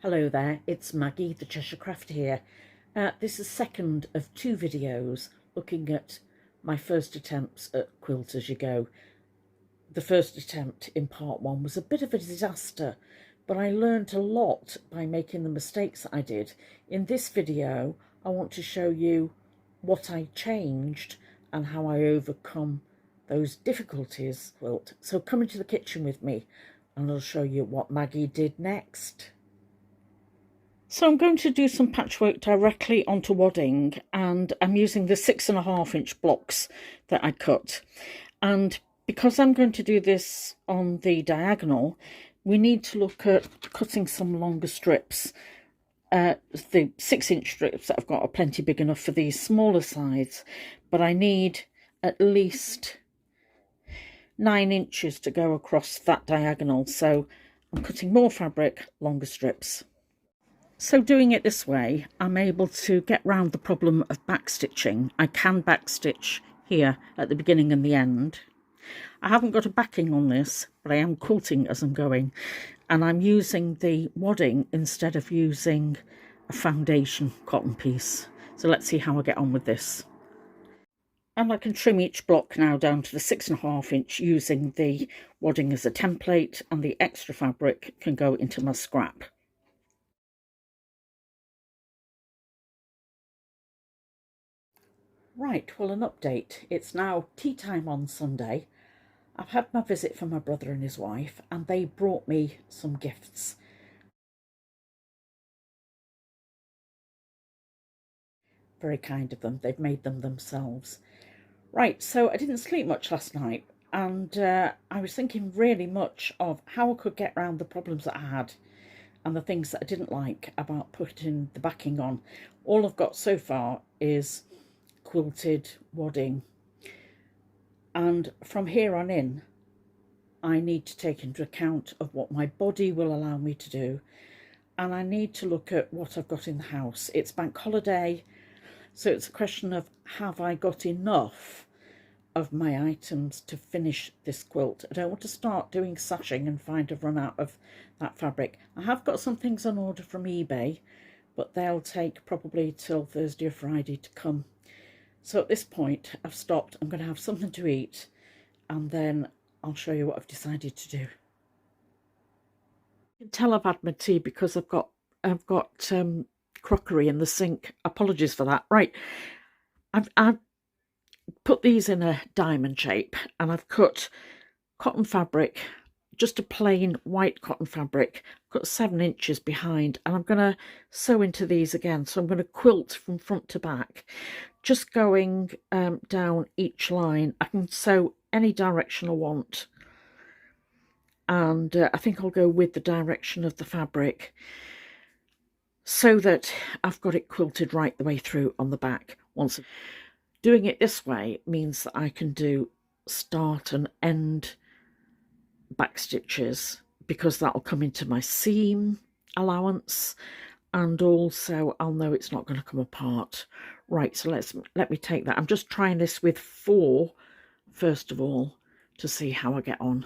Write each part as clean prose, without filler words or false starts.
Hello there, it's Maggie, the Cheshire Crafter here. This is second of two videos looking at my first attempts at Quilt As You Go. The first attempt in part one was a bit of a disaster, but I learned a lot by making the mistakes that I did. In this video, I want to show you what I changed and how I overcome those difficulties. Quilt. So come into the kitchen with me and I'll show you what Maggie did next. So I'm going to do some patchwork directly onto wadding, and I'm using the 6.5-inch blocks that I cut. And because I'm going to do this on the diagonal, we need to look at cutting some longer strips. The 6-inch strips that I've got are plenty big enough for these smaller sides, but I need at least 9 inches to go across that diagonal. So I'm cutting more fabric, longer strips. So doing it this way, I'm able to get round the problem of backstitching. I can backstitch here at the beginning and the end. I haven't got a backing on this, but I am quilting as I'm going. And I'm using the wadding instead of using a foundation cotton piece. So let's see how I get on with this. And I can trim each block now down to the 6.5-inch using the wadding as a template, and the extra fabric can go into my scrap. Right, well, an update. It's now tea time on Sunday. I've had my visit from my brother and his wife, and they brought me some gifts. Very kind of them. They've made them themselves. Right, so I didn't sleep much last night, and I was thinking really much of how I could get around the problems that I had and the things that I didn't like about putting the backing on. All I've got so far is quilted wadding, and from here on in I need to take into account of what my body will allow me to do, and I need to look at what I've got in the house. It's bank holiday, so it's a question of, have I got enough of my items to finish this quilt? I don't want to start doing sashing and find I've run out of that fabric. I have got some things on order from eBay, but they'll take probably till Thursday or Friday to come. So at this point, I've stopped. I'm going to have something to eat, and then I'll show you what I've decided to do. You can tell I've had my tea because I've got crockery in the sink. Apologies for that. Right, I've put these in a diamond shape, and I've cut cotton fabric, just a plain white cotton fabric, got 7 inches behind, and I'm going to sew into these again. So I'm going to quilt from front to back, just going down each line. I can sew any direction I want, and I think I'll go with the direction of the fabric so that I've got it quilted right the way through on the back. Once doing it this way means that I can do start and end back stitches, because that'll come into my seam allowance, and also I'll know it's not going to come apart. Right, so let me take that. I'm just trying this with 4 first of all to see how I get on.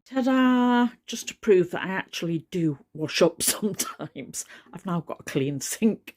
Ta-da! Just to prove that I actually do wash up sometimes, I've now got a clean sink.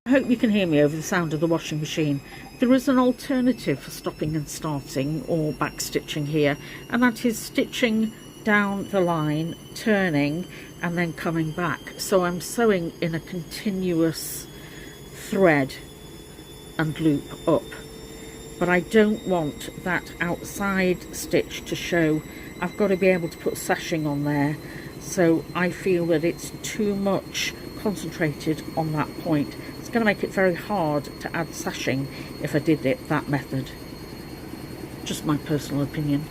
I hope you can hear me over the sound of the washing machine. There is an alternative for stopping and starting or back stitching here, and that is stitching down the line, turning, and then coming back. So I'm sewing in a continuous thread and loop up, but I don't want that outside stitch to show. I've got to be able to put sashing on there, so I feel that it's too much concentrated on that point. It's going to make it very hard to add sashing if I did it that method. Just my personal opinion.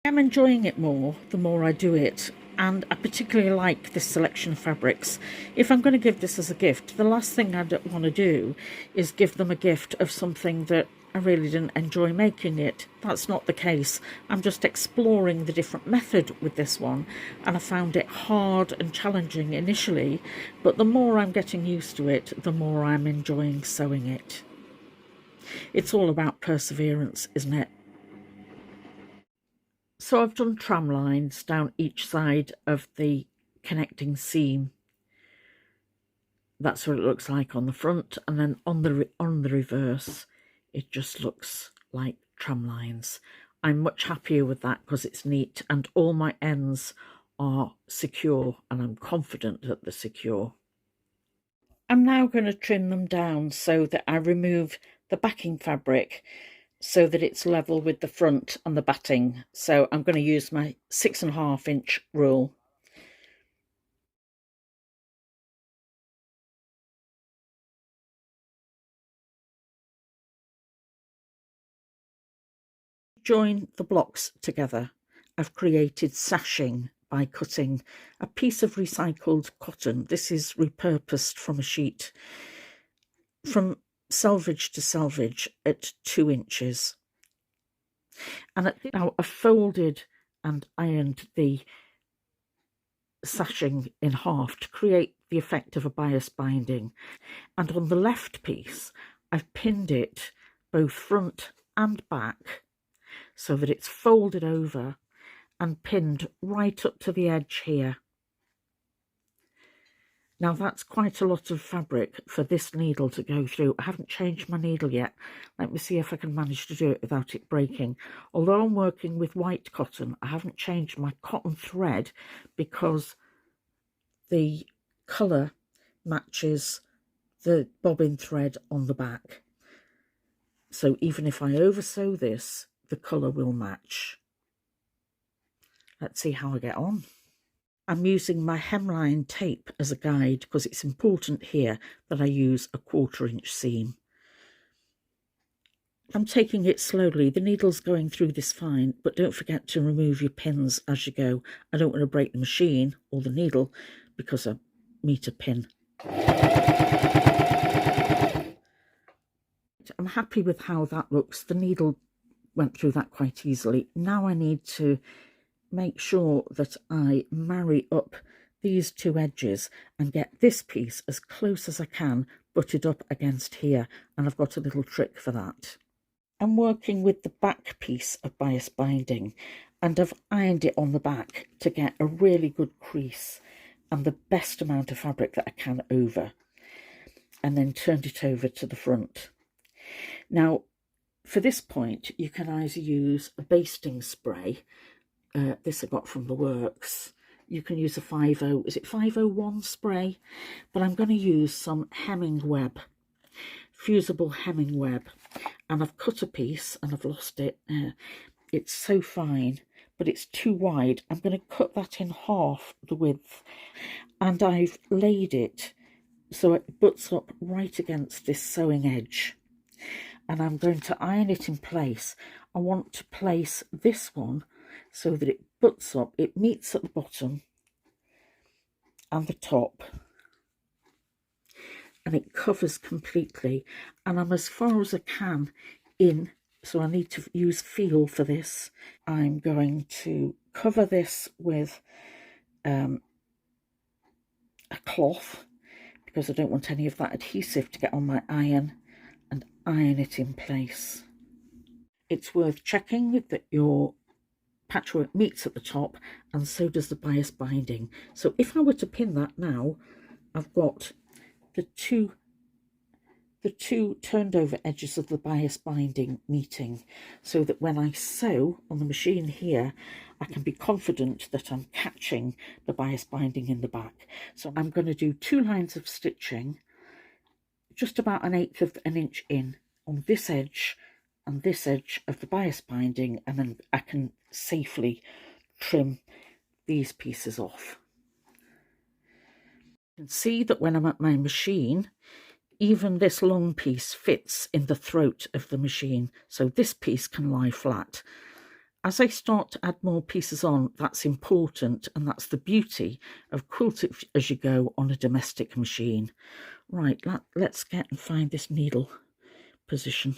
I'm enjoying it more the more I do it, and I particularly like this selection of fabrics. If I'm going to give this as a gift, the last thing I want to do is give them a gift of something that I really didn't enjoy making it. That's not the case. I'm just exploring the different method with this one, and I found it hard and challenging initially, but the more I'm getting used to it, the more I'm enjoying sewing it. It's all about perseverance, isn't it? So I've done tram lines down each side of the connecting seam. That's what it looks like on the front, and then on the reverse it just looks like tram lines. I'm much happier with that because it's neat and all my ends are secure, and I'm confident that they're secure. I'm now going to trim them down so that I remove the backing fabric so that it's level with the front and the batting. So I'm going to use my 6.5 inch rule. Join the blocks together. I've created sashing by cutting a piece of recycled cotton. This is repurposed from a sheet, from selvage to selvage at 2 inches. And now I've folded and ironed the sashing in half to create the effect of a bias binding. And on the left piece, I've pinned it both front and back so that it's folded over and pinned right up to the edge here. Now that's quite a lot of fabric for this needle to go through. I haven't changed my needle yet. Let me see if I can manage to do it without it breaking. Although I'm working with white cotton, I haven't changed my cotton thread because the colour matches the bobbin thread on the back. So even if I oversew this, the colour will match. Let's see how I get on. I'm using my hemline tape as a guide because it's important here that I use a 1/4 inch seam. I'm taking it slowly. The needle's going through this fine, but don't forget to remove your pins as you go. I don't want to break the machine or the needle because I meet a pin. I'm happy with how that looks. The needle went through that quite easily. Now I need to make sure that I marry up these two edges and get this piece as close as I can butted up against here, and I've got a little trick for that. I'm working with the back piece of bias binding, and I've ironed it on the back to get a really good crease and the best amount of fabric that I can over, and then turned it over to the front. Now for this point you can either use a basting spray. This I got from the works. You can use a 501 spray, but I'm going to use some hemming web, fusible hemming web, and I've cut a piece and I've lost it. It's so fine, but it's too wide. I'm going to cut that in half the width, and I've laid it so it butts up right against this sewing edge, and I'm going to iron it in place. I want to place this one so that it butts up, it meets at the bottom and the top, and it covers completely, and I'm as far as I can in, so I need to use feel for this. I'm going to cover this with a cloth because I don't want any of that adhesive to get on my iron, and iron it in place. It's worth checking that your patchwork meets at the top, and so does the bias binding. So if I were to pin that now, I've got the two turned over edges of the bias binding meeting, so that when I sew on the machine here, I can be confident that I'm catching the bias binding in the back. So I'm going to do 2 lines of stitching, just about 1/8 of an inch in on this edge and this edge of the bias binding, and then I can safely trim these pieces off. You can see that when I'm at my machine, even this long piece fits in the throat of the machine, so this piece can lie flat. as I start to add more pieces on, that's important, and that's the beauty of Quilt It As You Go on a domestic machine. Right, let's get and find this needle position.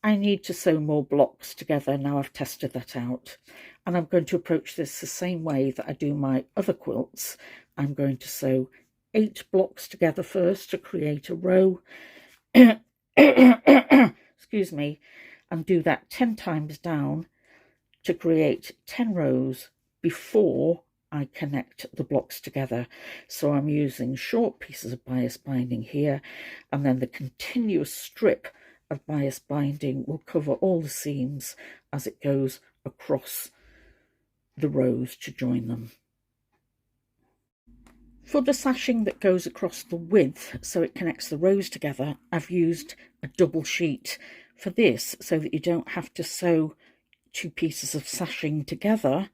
I need to sew more blocks together now I've tested that out, and I'm going to approach this the same way that I do my other quilts. I'm going to sew 8 blocks together first to create a row excuse me, and do that 10 times down to create 10 rows before I connect the blocks together. So I'm using short pieces of bias binding here, and then the continuous strip of bias binding will cover all the seams as it goes across the rows to join them. For the sashing that goes across the width, so it connects the rows together, I've used a double sheet for this so that you don't have to sew 2 pieces of sashing together.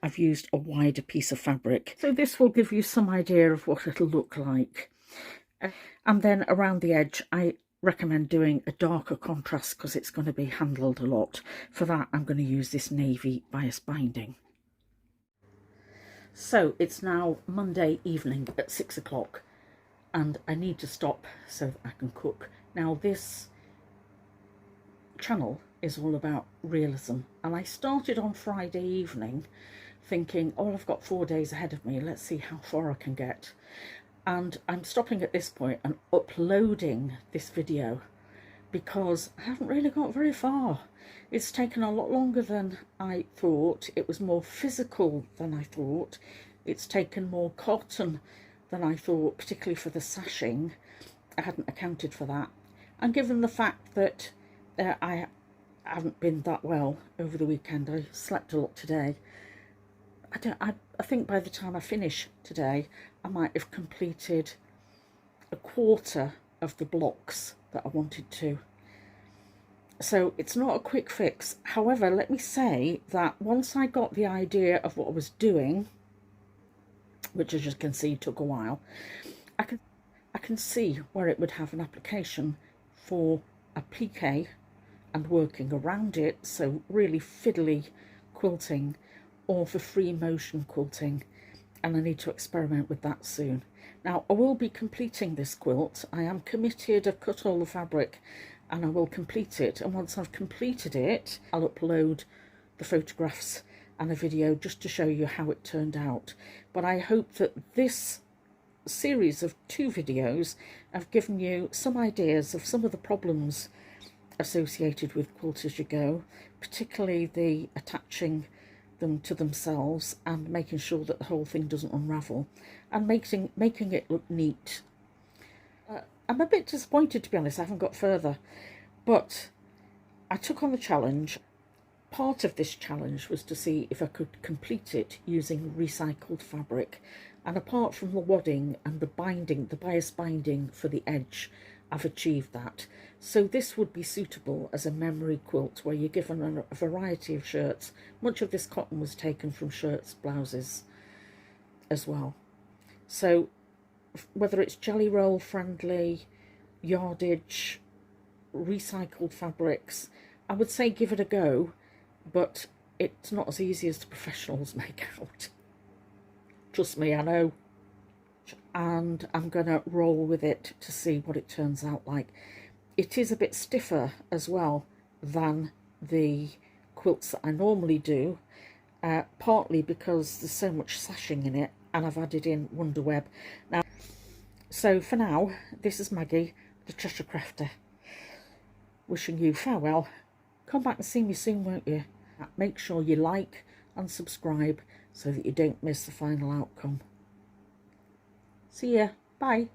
I've used a wider piece of fabric. So this will give you some idea of what it'll look like. And then around the edge, I recommend doing a darker contrast because it's going to be handled a lot. For that, I'm going to use this navy bias binding. So it's now Monday evening at 6 o'clock, and I need to stop so that I can cook. Now this channel is all about realism, and I started on Friday evening thinking, oh, I've got 4 days ahead of me, let's see how far I can get. And I'm stopping at this point and uploading this video because I haven't really got very far. It's taken a lot longer than I thought. It was more physical than I thought. It's taken more cotton than I thought, particularly for the sashing. I hadn't accounted for that. And given the fact that I haven't been that well over the weekend, I slept a lot today. I think by the time I finish today, I might have completed a quarter of the blocks that I wanted to. So it's not a quick fix. However, let me say that once I got the idea of what I was doing, which as you can see took a while, I can see where it would have an application for a piqué and working around it, so really fiddly quilting, or for free motion quilting, and I need to experiment with that soon. Now I will be completing this quilt. I am committed. I've cut all the fabric and I will complete it, and once I've completed it I'll upload the photographs and a video just to show you how it turned out. But I hope that this series of 2 videos have given you some ideas of some of the problems associated with Quilt As You Go, particularly the attaching them to themselves and making sure that the whole thing doesn't unravel, and making it look neat. I'm a bit disappointed, to be honest, I haven't got further, but I took on the challenge. Part of this challenge was to see if I could complete it using recycled fabric, and apart from the wadding and the binding, the bias binding for the edge, I've achieved that. So this would be suitable as a memory quilt where you're given a variety of shirts. Much of this cotton was taken from shirts, blouses as well. So whether it's jelly roll friendly, yardage, recycled fabrics, I would say give it a go, but it's not as easy as the professionals make out. Trust me, I know. And I'm gonna roll with it to see what it turns out like. It is a bit stiffer as well than the quilts that I normally do, partly because there's so much sashing in it, and I've added in Wonder Web. Now, so for now, this is Maggie, the Cheshire Crafter, wishing you farewell. Come back and see me soon, won't you? Make sure you like and subscribe so that you don't miss the final outcome. See ya. Bye.